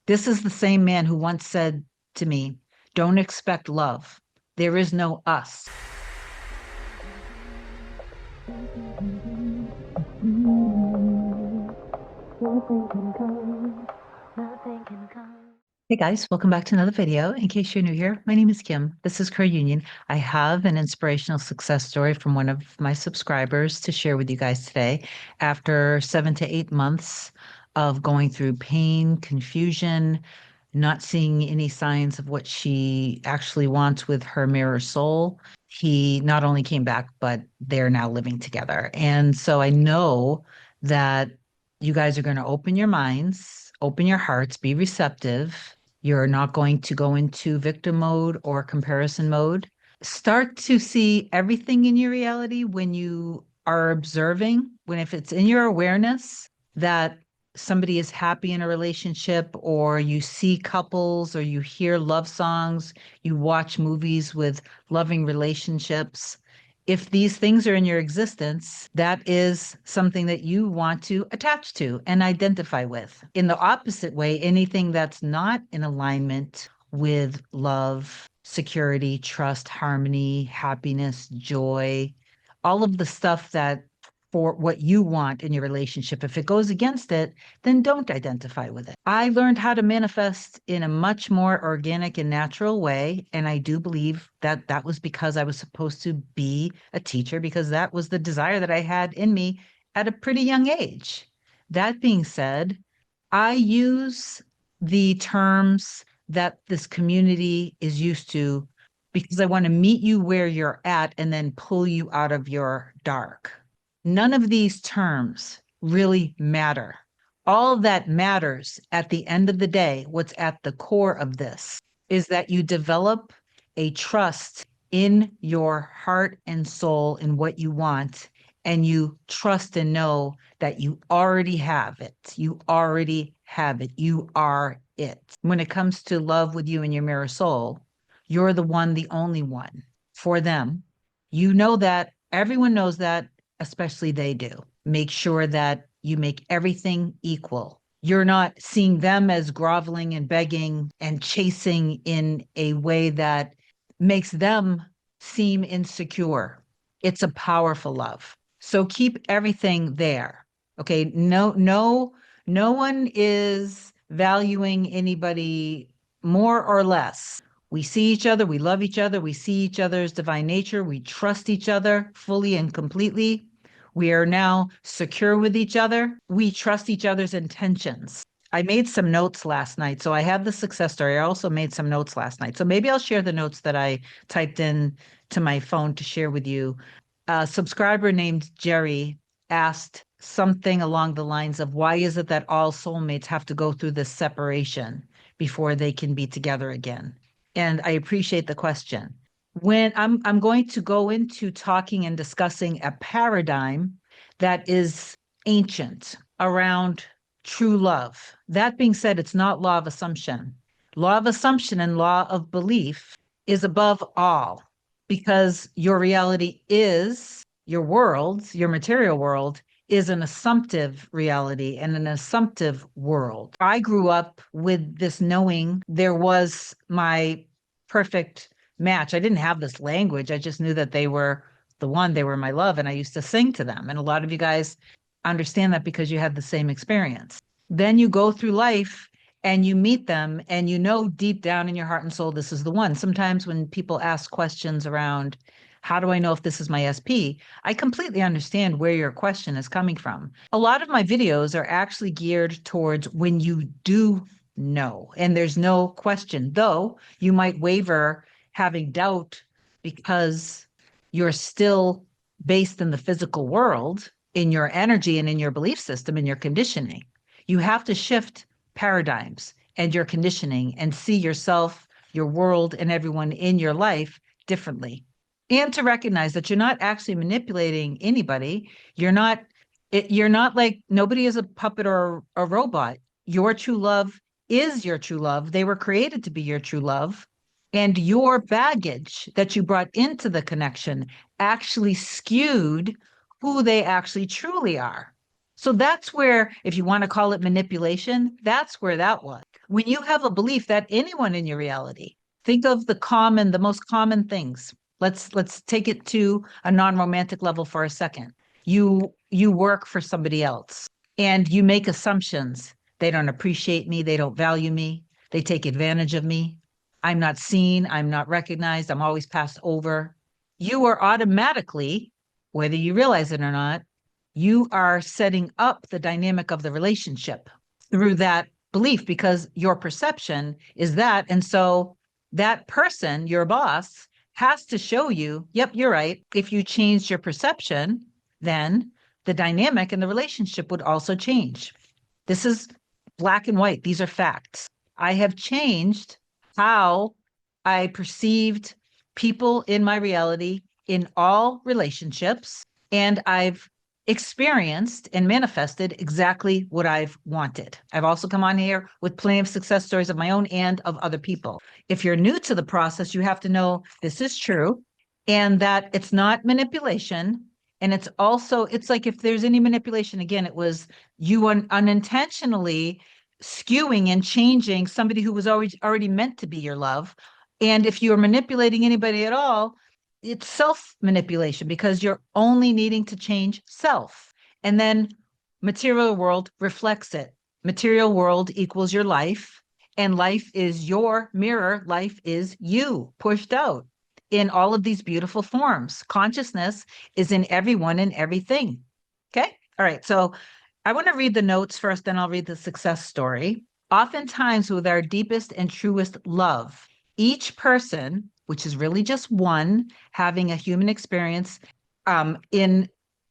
This is the same man who once said to me, "Don't expect love. There is no us." Hey guys, welcome back to another video. In case you're new here, my name is Kim. This is Career Union. I have an inspirational success story from one of my subscribers to share with you guys today. After 7 to 8 months of going through pain, confusion, not seeing any signs of what she actually wants with her mirror soul, he not only came back, but they're now living together. And so I know that you guys are going to open your minds, open your hearts, be receptive. You're not going to go into victim mode or comparison mode. Start to see everything in your reality when you are observing, when if it's in your awareness that somebody is happy in a relationship, or you see couples, or you hear love songs, you watch movies with loving relationships. If these things are in your existence, that is something that you want to attach to and identify with. In the opposite way, anything that's not in alignment with love, security, trust, harmony, happiness, joy, all of the stuff that for what you want in your relationship, if it goes against it, then don't identify with it. I learned how to manifest in a much more organic and natural way. And I do believe that that was because I was supposed to be a teacher, because that was the desire that I had in me at a pretty young age. That being said, I use the terms that this community is used to because I want to meet you where you're at and then pull you out of your dark. None of these terms really matter. All that matters at the end of the day, what's at the core of this, is that you develop a trust in your heart and soul in what you want, and you trust and know that you already have it. You already have it. You are it. When it comes to love with you and your mirror soul, you're the one, the only one for them. You know that. Everyone knows that, especially they do. Make sure that you make everything equal. You're not seeing them as groveling and begging and chasing in a way that makes them seem insecure. It's a powerful love. So keep everything there. Okay. No one is valuing anybody more or less. We see each other, we love each other, we see each other's divine nature, we trust each other fully and completely. We are now secure with each other. We trust each other's intentions. I made some notes last night. So I have the success story. I also made some notes last night. So maybe I'll share the notes that I typed in to my phone to share with you. A subscriber named Jerry asked something along the lines of, why is it that all soulmates have to go through this separation before they can be together again? And I appreciate the question. When I'm going to go into talking and discussing a paradigm that is ancient around true love. That being said, it's not law of assumption. Law of assumption and law of belief is above all, because your reality is your world, your material world is an assumptive reality and an assumptive world. I grew up with this knowing there was my perfect match. I didn't have this language. I just knew that they were the one, they were my love. And I used to sing to them. And a lot of you guys understand that because you had the same experience. Then you go through life and you meet them and you know deep down in your heart and soul, this is the one. Sometimes when people ask questions around, how do I know if this is my SP? I completely understand where your question is coming from. A lot of my videos are actually geared towards when you do know, and there's no question, though you might waver having doubt because you're still based in the physical world, in your energy and in your belief system and your conditioning. You have to shift paradigms and your conditioning and see yourself, your world, and everyone in your life differently. And to recognize that you're not actually manipulating anybody. You're not like, nobody is a puppet or a robot. Your true love is your true love. They were created to be your true love. And your baggage that you brought into the connection actually skewed who they actually truly are. So that's where, if you want to call it manipulation, that's where that was. when you have a belief that anyone in your reality, think of the most common things. Let's take it to a non-romantic level for a second. You work for somebody else and you make assumptions. They don't appreciate me, they don't value me, they take advantage of me. I'm not seen, I'm not recognized, I'm always passed over. You are automatically, whether you realize it or not, you are setting up the dynamic of the relationship through that belief because your perception is that. And so that person, your boss, has to show you, yep, you're right. If you changed your perception, then the dynamic in the relationship would also change. This is black and white. These are facts. I have changed how I perceived people in my reality in all relationships, and I've experienced and manifested exactly what I've wanted. I've also come on here with plenty of success stories of my own and of other people. If you're new to the process, you have to know this is true and that it's not manipulation. And it's also, it's like if there's any manipulation, again, it was you unintentionally skewing and changing somebody who was already meant to be your love. And if you're manipulating anybody at all, it's self-manipulation because you're only needing to change self. And then material world reflects it. Material world equals your life, and life is your mirror. Life is you pushed out in all of these beautiful forms. Consciousness is in everyone and everything. Okay. All right. So I want to read the notes first, then I'll read the success story. Oftentimes, with our deepest and truest love, each person, which is really just one, having a human experience in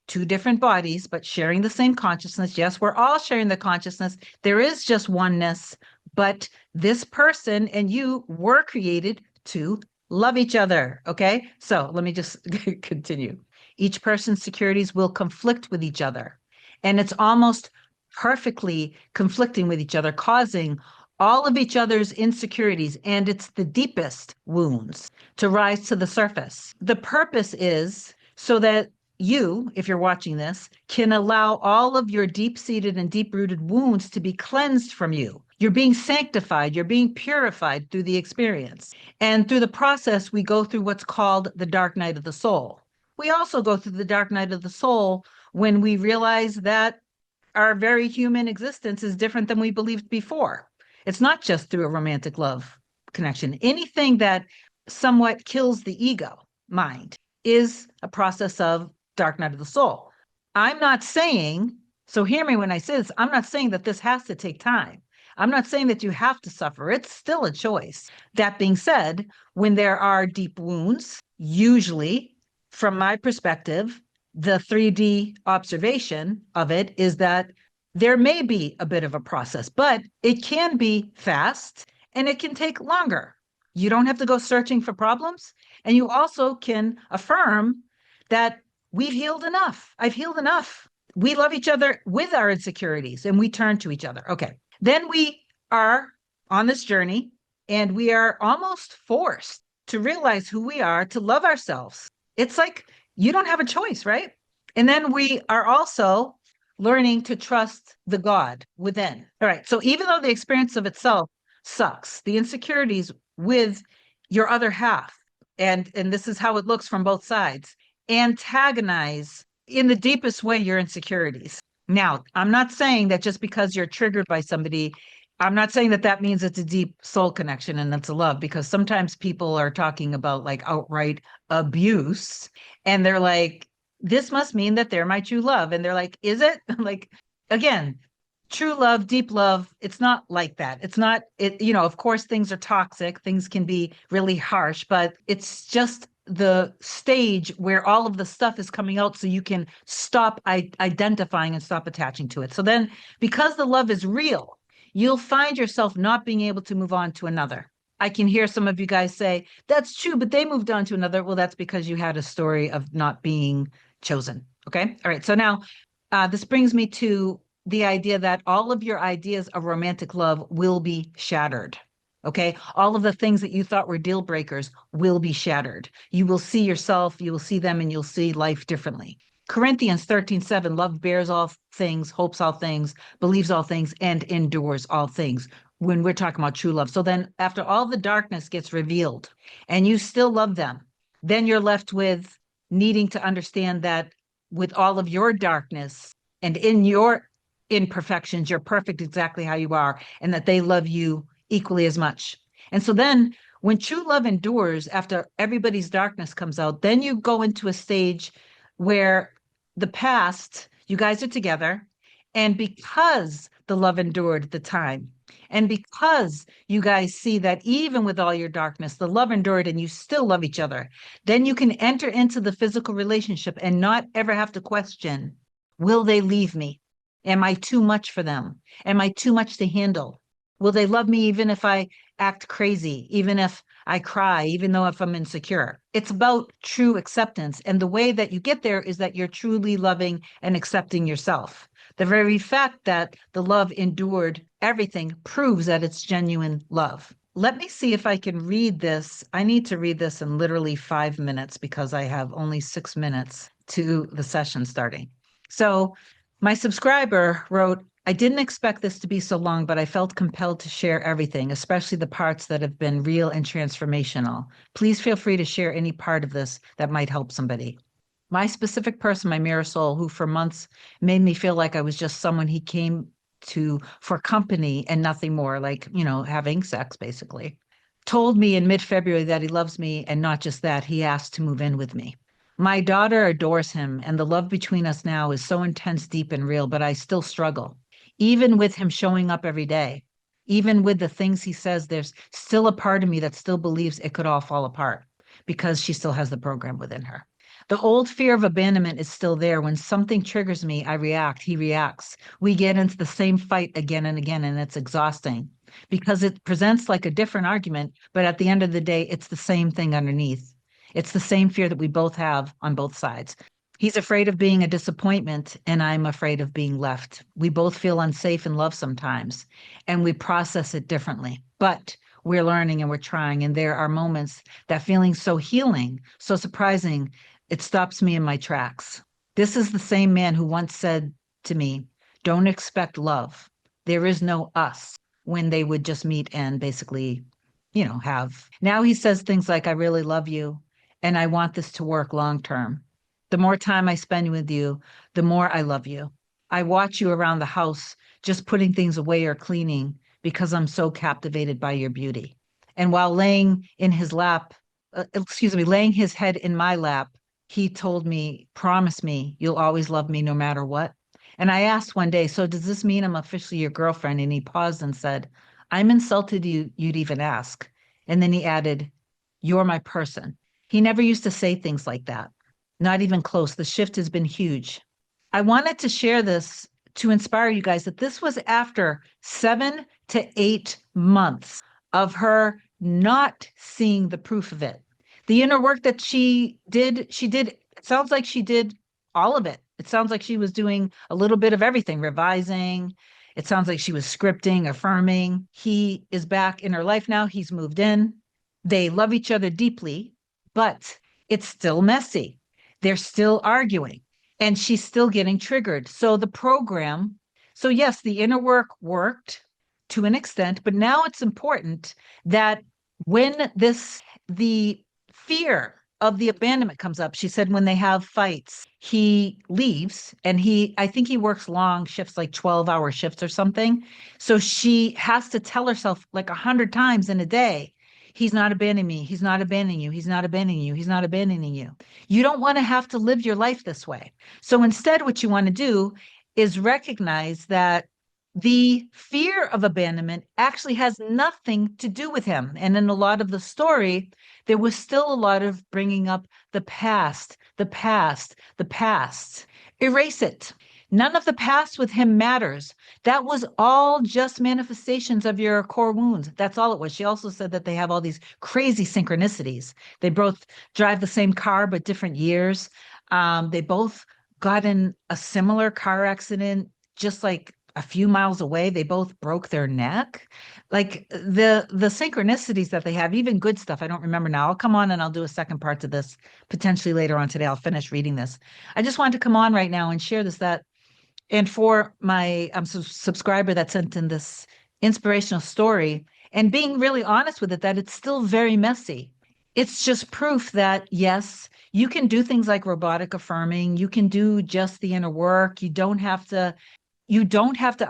two different bodies, but sharing the same consciousness. Yes, we're all sharing the consciousness. There is just oneness, but this person and you were created to love each other. Okay. So let me just continue. Each person's securities will conflict with each other. And it's almost perfectly conflicting with each other, causing all of each other's insecurities, and it's the deepest wounds to rise to the surface. The purpose is so that you, if you're watching this, can allow all of your deep-seated and deep-rooted wounds to be cleansed from you. You're being sanctified, you're being purified through the experience. And through the process, we go through what's called the dark night of the soul. We also go through the dark night of the soul when we realize that our very human existence is different than we believed before. It's not just through a romantic love connection. Anything that somewhat kills the ego mind is a process of dark night of the soul. I'm not saying, so hear me when I say this, I'm not saying that this has to take time. I'm not saying that you have to suffer. It's still a choice. That being said, when there are deep wounds, usually from my perspective, the 3D observation of it is that there may be a bit of a process, but it can be fast and it can take longer. You don't have to go searching for problems. And you also can affirm that we've healed enough. I've healed enough. We love each other with our insecurities and we turn to each other. Okay. Then we are on this journey and we are almost forced to realize who we are, to love ourselves. It's like you don't have a choice, right? And then we are also learning to trust the God within. All right. So even though the experience of itself sucks, the insecurities with your other half, and this is how it looks from both sides, antagonize in the deepest way your insecurities. Now, I'm not saying that just because you're triggered by somebody, I'm not saying that that means it's a deep soul connection and it's a love, because sometimes people are talking about like outright abuse and they're like, this must mean that they're my true love. And they're like, is it? Like, again, true love, deep love, it's not like that. It's not, of course, things are toxic. Things can be really harsh, but it's just the stage where all of the stuff is coming out so you can stop identifying and stop attaching to it. So then, because the love is real, you'll find yourself not being able to move on to another. I can hear some of you guys say, that's true, but they moved on to another. Well, that's because you had a story of not being chosen. Okay. All right. So now this brings me to the idea that all of your ideas of romantic love will be shattered. Okay. All of the things that you thought were deal breakers will be shattered. You will see yourself, you will see them, and you'll see life differently. Corinthians 13:7, love bears all things, hopes all things, believes all things, and endures all things. when we're talking about true love. So then after all the darkness gets revealed and you still love them, then you're left with needing to understand that with all of your darkness and in your imperfections, you're perfect exactly how you are, and that they love you equally as much. And so then when true love endures after everybody's darkness comes out, then you go into a stage where the past, you guys are together. And because the love endured the time, and because you guys see that even with all your darkness, the love endured and you still love each other, then you can enter into the physical relationship and not ever have to question, will they leave me? Am I too much for them? Am I too much to handle? Will they love me even if I act crazy, even if I cry, even though if I'm insecure? It's about true acceptance. And the way that you get there is that you're truly loving and accepting yourself. The very fact that the love endured everything proves that it's genuine love. Let me see if I can read this. I need to read this in literally 5 minutes because I have only 6 minutes to the session starting. So my subscriber wrote, I didn't expect this to be so long, but I felt compelled to share everything, especially the parts that have been real and transformational. Please feel free to share any part of this that might help somebody. My specific person, my mirror soul, who for months made me feel like I was just someone he came to for company and nothing more, like, having sex, basically, told me in mid-February that he loves me, and not just that, he asked to move in with me. My daughter adores him, and the love between us now is so intense, deep, and real, but I still struggle. Even with him showing up every day, even with the things he says, there's still a part of me that still believes it could all fall apart because she still has the program within her. The old fear of abandonment is still there. When something triggers me, I react, he reacts. We get into the same fight again and again, and it's exhausting because it presents like a different argument, but at the end of the day, it's the same thing underneath. It's the same fear that we both have on both sides. He's afraid of being a disappointment, and I'm afraid of being left. We both feel unsafe in love sometimes, and we process it differently. But we're learning and we're trying, and there are moments that feeling so healing, so surprising, it stops me in my tracks. This is the same man who once said to me, don't expect love. There is no us, when they would just meet and basically, have. Now he says things like, I really love you and I want this to work long term. The more time I spend with you, the more I love you. I watch you around the house, just putting things away or cleaning because I'm so captivated by your beauty. And while laying in his lap, laying his head in my lap, he told me, promise me, you'll always love me no matter what. And I asked one day, so does this mean I'm officially your girlfriend? And he paused and said, I'm insulted you'd even ask. And then he added, you're my person. He never used to say things like that, not even close. The shift has been huge. I wanted to share this to inspire you guys that this was after 7 to 8 months of her not seeing the proof of it. The inner work that she did, it sounds like she did all of it. It sounds like she was doing a little bit of everything, revising. It sounds like she was scripting, affirming. He is back in her life now. He's moved in. They love each other deeply, but it's still messy. They're still arguing and she's still getting triggered. So yes, the inner work worked to an extent, but now it's important that when the fear of the abandonment comes up, she said when they have fights, he leaves and I think he works long shifts, like 12-hour shifts or something. So she has to tell herself like 100 times in a day, he's not abandoning me. He's not abandoning you. He's not abandoning you. He's not abandoning you. You don't want to have to live your life this way. So instead, what you want to do is recognize that the fear of abandonment actually has nothing to do with him. And in a lot of the story, there was still a lot of bringing up the past, the past, the past. Erase it. None of the past with him matters. That was all just manifestations of your core wounds. That's all it was. She also said that they have all these crazy synchronicities. They both drive the same car, but different years. They both got in a similar car accident, just like a few miles away. They both broke their neck. Like the synchronicities that they have, even good stuff, I don't remember now. I'll come on and I'll do a second part to this potentially later on today. I'll finish reading this. I just wanted to come on right now and share this, and for my subscriber that sent in this inspirational story and being really honest with it, that it's still very messy. It's just proof that, yes, you can do things like robotic affirming. You can do just the inner work. You don't have to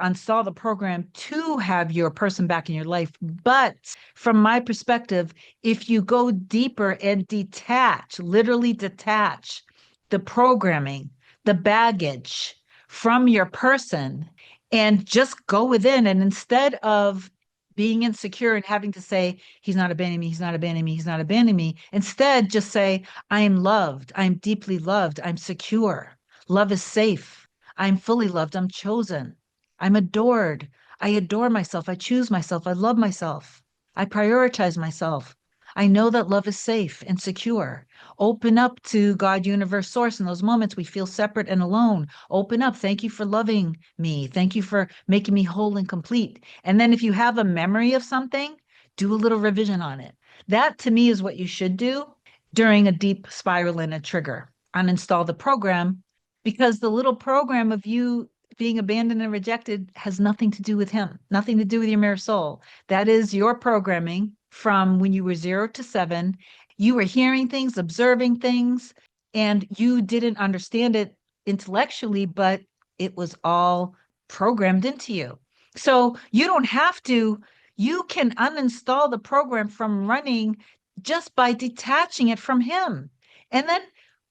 install the program to have your person back in your life. But from my perspective, if you go deeper and detach, literally detach the programming, the baggage from your person, and just go within, and instead of being insecure and having to say, he's not abandoning me, he's not abandoning me, he's not abandoning me, instead just say, I am loved, I'm deeply loved, I'm secure, love is safe. I'm fully loved. I'm chosen. I'm adored. I adore myself. I choose myself. I love myself. I prioritize myself. I know that love is safe and secure. Open up to God, universe, source. In those moments we feel separate and alone. Open up. Thank you for loving me. Thank you for making me whole and complete. And then if you have a memory of something, do a little revision on it. That to me is what you should do during a deep spiral and a trigger. Uninstall the program, because the little program of you being abandoned and rejected has nothing to do with him, nothing to do with your mirror soul. That is your programming from when you were 0 to 7. You were hearing things, observing things, and you didn't understand it intellectually, but it was all programmed into you. So you don't have to, you can uninstall the program from running just by detaching it from him. And then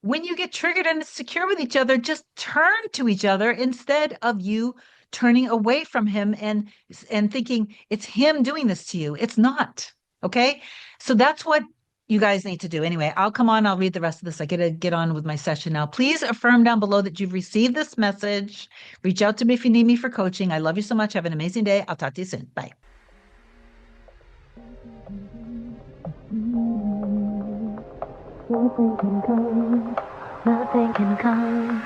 when you get triggered and insecure with each other, just turn to each other instead of you turning away from him and thinking it's him doing this to you. It's not. Okay. So that's what you guys need to do. Anyway, I'll come on, I'll read the rest of this. I gotta get on with my session now. Please affirm down below that you've received this message. Reach out to me if you need me for coaching. I love you so much. Have an amazing day. I'll talk to you soon. Bye. Nothing can come, nothing can come,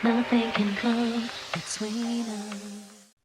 nothing can come between us.